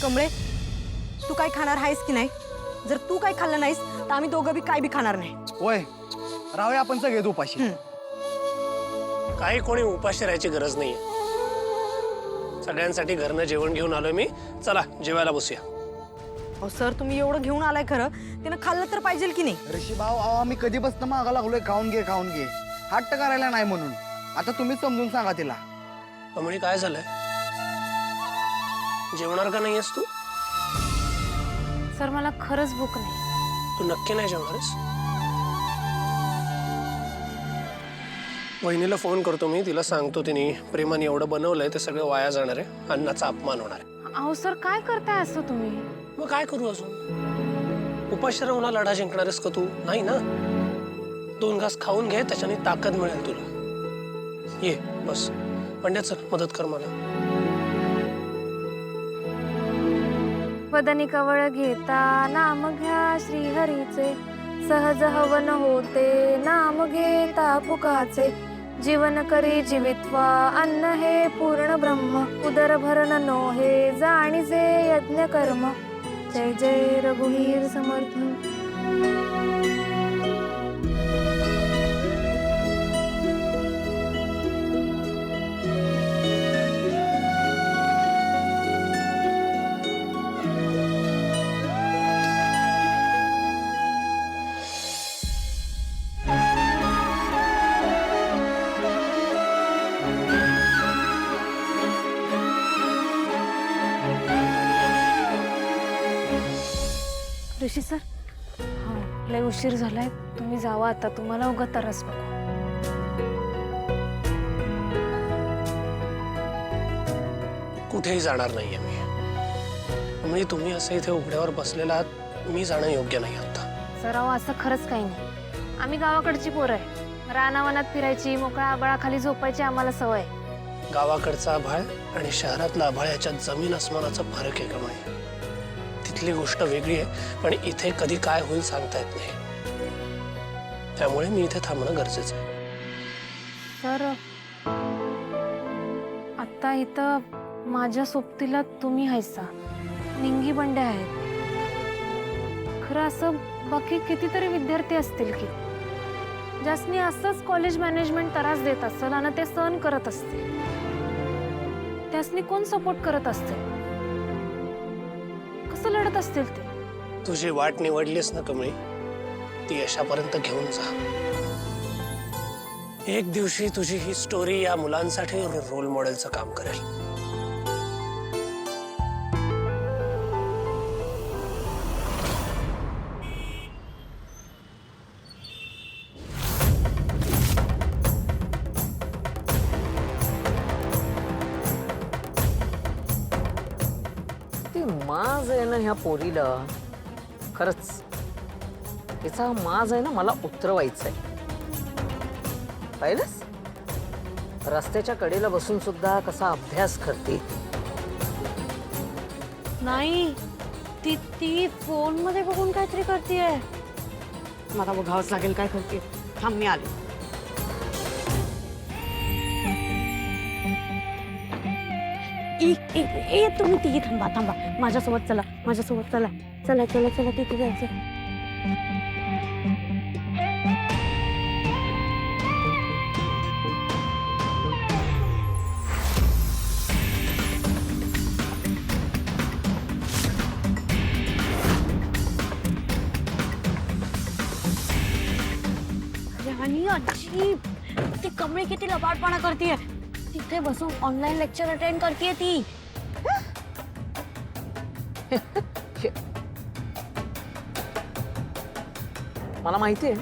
कमळे, तू काय खाणार आहेस की नाही? जर तू काय खाल्लं नाहीस तर आम्ही दोघं बी काय बी खाणार नाही. होय, राहूया आपण सगळे उपाशी. काही कोणी उपाशी राहायची गरज नाहीये. सगळ्यांसाठी घरनं जेवण घेऊन आलोय मी. चला जेवायला बसूया. अहो सर, तुम्ही एवढं घेऊन आलाय खरं, त्यानं खाल्लं तर पाहिजे की नाही? ऋषी भाऊ, अहो आम्ही कधीपासून मागा लागलोय खाऊन घे खाऊन घे, हट्ट करायला नाही म्हणून. आता तुम्हीच समजून सांगा तिला. कमळी, काय झालंय? जेवणार का नाहीयेस तू? सर मला खरंच भूक नाही. तू नक्की नाही जेवणारेस? वहिनीला फोन करतो मी, तिला सांगतो तिने प्रेमाने एवढं बनवलंय ते सगळं वाया जाणार आहे, अन्नाचा अपमान होणार आहे. अहो सर, काय करताय असं तुम्ही? मग काय करू अजून? उपाशी राहून लढा जिंकणारेस का तू? नाही ना. 2 घास खाऊन घे, त्याच्याने ताकद मिळेल तुला. ये बस. पंड्या, चल मदत कर मला. वदनी कवळ घेता नाम घ्या श्रीहरीचे, सहज हवन होते नाम घेता पुकाचे. जीवन करी जीवित्वा अन्न हे पूर्ण ब्रह्म, उदर भरण नो हे जाणीजे यज्ञ कर्म. जय जय रघुवीर समर्थ. ऋषी सर, हा लय उशीर झालाय, तुम्ही जावा आता. तुम्हाला उगा त्रास नको. कुठेही जाणार नाहीये मी. म्हणजे तुम्ही असं इथे उघड्यावर बसलेला आहात, मी जाणं योग्य नाही आता. सर अहो, असं खरंच काही नाही. आम्ही गावाकडची पोरं आहे. रानावनात फिरायची, मोकळ्या आभाळाखाली झोपायची आम्हाला सवय. गावाकडचा आभाळ आणि शहरातला आभाळ याच्यात जमीन आसमानाचा फरक आहे का? म्हणजे तिथली गोष्ट वेगळी आहे, पण इथे कधी काय होईल सांगता येत नाही. त्यामुळे मी इथे थांबणं गरजेचं आहे. सर, आता इथं माझ्या सोबतीला तुम्ही हायसा, निंगी बंड्या आहेत. खरं असं बाकी कितीतरी विद्यार्थी असतील की ज्यासनी असंच कॉलेज मॅनेजमेंट त्रास देत असेल आणि ते सहन करत असतील. त्यासनी कोण सपोर्ट करत असतील? कसं लढत असतील ते? तुझी वाट निवडलीस ना कमळी, ती यशापर्यंत घेऊन जा. एक दिवशी तुझी ही स्टोरी या मुलांसाठी रोल मॉडेलचं काम करेल. ती माज आहे ना ह्या पोरीला, खरंच तिचा माज आहे ना मला उतरवायचा आहे. पाहिलंस, रस्त्याच्या कडेला बसून सुद्धा कसा अभ्यास करते. नाही, ती ती फोन मध्ये बघून काहीतरी करतेय. मला बघावंच लागेल काय करते. थांब, मी आले. तुम्ही तिघी थांबा थांबा, माझ्यासोबत चला, माझ्यासोबत चला. चला चला चला, तिथे जायचं. आणि आजी, ती कमळी किती लबाडपणा करतेय. तिथे बसून ऑनलाईन लेक्चर अटेंड करतेय ती. मला माहितीये,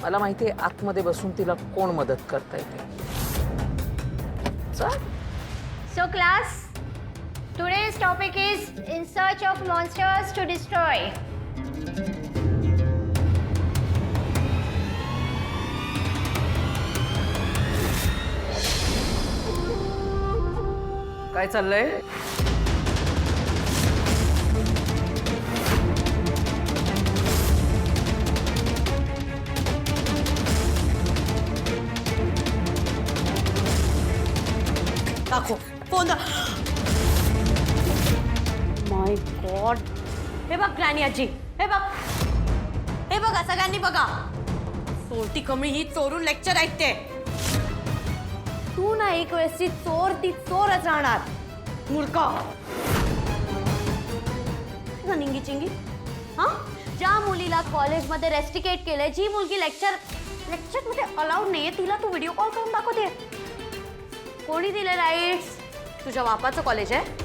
मला माहितीये आतमध्ये बसून तिला कोण मदत करता येते. चल. So class, today's topic is in search of monsters to destroy. काय चाललंय? दाखव फोन. गॉड. हे बघ ग्रॅनी आजी, हे बघ, हे बघा सगळ्यांनी बघा. चोरटी कमळी ही चोरून लेक्चर ऐकते. तू ना एक वेळेसची चोर ती चोरच राहणार. मूर्ख निंगी चिंगी. हा, ज्या मुलीला कॉलेजमध्ये रेस्टिकेट केलंय, जी मुलगी लेक्चर मध्ये अलाउड नाहीये, तिला तू व्हिडिओ कॉल करून दाखवते. कोणी दिले राईट्स? तुझ्या बापाचं कॉलेज आहे.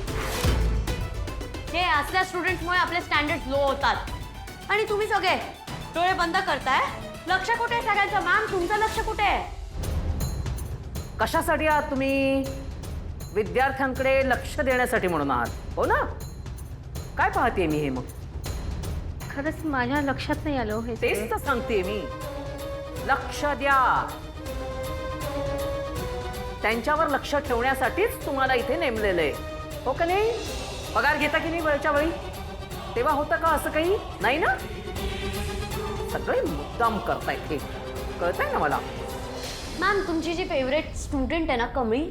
हे असल्या स्टुडंट्समुळे आपले स्टँडर्ड लो होतात. आणि तुम्ही सगळे डोळे बंद करताय. लक्ष कुठे आहे सगळ्यांचं? मॅम तुमचं लक्ष कुठे आहे? कशासाठी आहात तुम्ही? विद्यार्थ्यांकडे लक्ष देण्यासाठी म्हणून आहात, हो ना? काय पाहते मी हे? मग खरंच माझ्या लक्षात नाही आलं हे. तेच तर सांगते मी. लक्ष द्या. त्यांच्यावर लक्ष ठेवण्यासाठीच तुम्हाला इथे नेमलेलं आहे, हो का नाही? पगार घेता की नाही वेळच्या वेळी? तेव्हा होतं का असं काही? नाही ना? सगळे मुद्दाम करतायत हे, कळतंय ना मला. मॅम तुमची जी फेवरेट स्टुडंट आहे ना कमळी,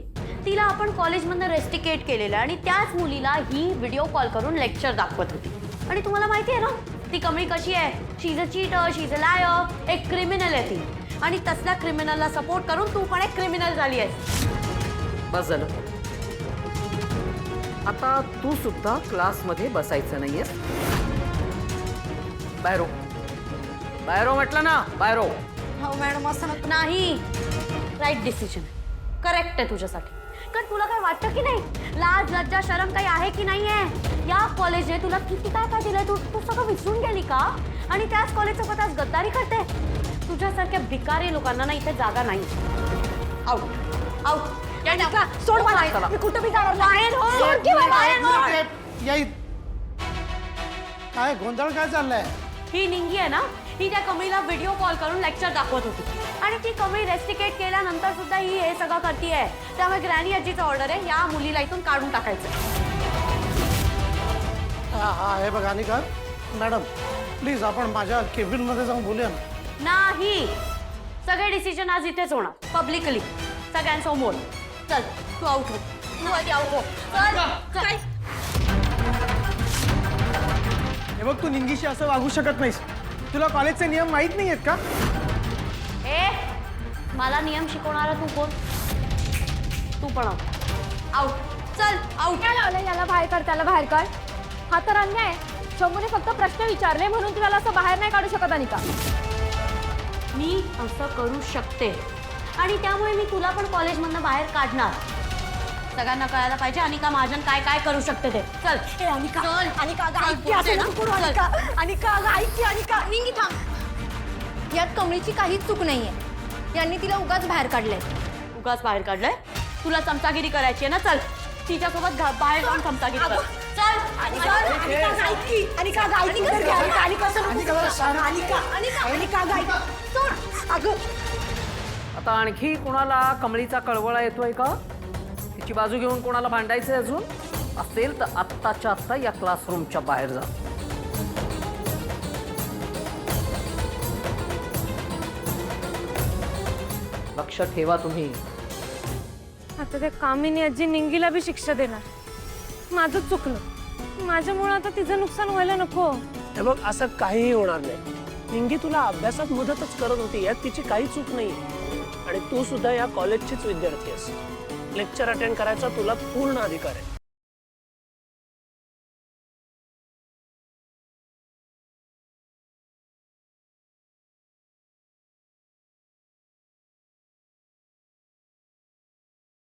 तिला आपण कॉलेजमधनं रेस्टिकेट केलेलं आणि त्याच मुलीला ही व्हिडिओ कॉल करून लेक्चर दाखवत होती. आणि तुम्हाला माहिती आहे ना ती कमळी कशी आहे? She is a cheater, she is a liar, एक क्रिमिनल आहे ती. आणि तसल्या क्रिमिनलला सपोर्ट करून तू पण एक क्रिमिनल झाली आहेस. बस झालं. आता तू सुद्धा क्लासमध्ये बसायचं नाहीयेस. बाहेर हो. बाहेर हो म्हटलं ना, बाहेर हो. हो मॅडम असं नाही. राईट डिसिजन, करेक्ट आहे तुझ्यासाठी. कारण तुला काय वाटतं की नाही, लाज लज्जा शरम काही आहे की नाही आहे? या कॉलेजने तुला किती काय काय दिलंय, तू सगळं विसरून गेली का? आणि त्याच कॉलेजचं पदास गद्दारी करते. तुझ्यासारख्या भिकारी लोकांना ना इथे जागा नाही. Out out. सोड मला, मी कुठं बी जाणार नाही. बाहेर हो. सोड किंवा बाहेर हो. काय गोंधळ काय चाललाय? ही निंगी आहे ना, ही त्या कमळीला व्हिडिओ कॉल करून लेक्चर दाखवत होती. आणि ती कमळी रेस्टिकेट केल्यानंतर सुद्धा ही हे सगळं करतीये. त्यामुळे ग्रॅनी आजीचं ऑर्डर आहे या मुलीला इथून काढून टाकायचं. हे बघा अनिका मॅडम, प्लीज आपण माझ्या केबिनमध्ये जाऊन बोलूया ना. नाही, सगळे डिसिजन आज इथेच होणार, पब्लिकली, सगळ्यांसमोर. चल तू आउट हो. तू आधी आउट हो. चल. हे बघ, तू निंगीशी असं वागू शकत नाहीस. तुला कॉलेजचे नियम माहित नाही आहेत का? ए, मला नियम शिकवणारा तू कोण? तू पण आउट. चल आउट. काय लावलं याला बाहेर काढ, त्याला बाहेर काढ? हा तर अन्याय. शंभूने फक्त प्रश्न विचारले म्हणून तुला असं बाहेर नाही काढू शकत अनिका. मी असं करू शकते आणि त्यामुळे मी तुला पण कॉलेजमधनं बाहेर काढणार. सगळ्यांना कळायला पाहिजे अनिका महाजन काय काय करू शकते ते. चल. अनिका, चल. अनिका अगं, चल, ऐक की, असं नको करू, चल. अनिका. अनिका अगं, ऐक की, अनिका. निंगी थांब. यात कमळीची काहीच चूक नाहीये. यांनी तिला उगाच बाहेर काढलंय. उगाच बाहेर काढलंय? तुला चमचागिरी करायची आहे ना? चल तिच्यासोबत बाहेर जाऊन चमचागिरी कर. चल. अनिका अगं, ऐक की. अनिका अगं, ऐक की. अनिका, अनिका, असं नको करू. अनिका, अनिका अगं, ऐक. सोड. अगं, आता आणखी कोणाला कमळीचा कळवळा येतोय का? तिची बाजू घेऊन कोणाला भांडायचंय अजून असेल तर आत्ताच्या आत्ता या क्लासरूमच्या बाहेर जा. लक्ष ठेवा तुम्ही. आता त्या कामिनी आजी निंगीला बी शिक्षा देणार. माझं चुकलं. माझ्यामुळे आता तिचं नुकसान व्हायला नको. हे बघ, असं काहीही होणार नाही. निंगी तुला अभ्यासात मदतच करत होती, यात तिची काही चूक नाही. आणि तू सुद्धा या कॉलेजचीच विद्यार्थी आहेस. लेक्चर अटेंड करायचा तुला पूर्ण अधिकार आहे.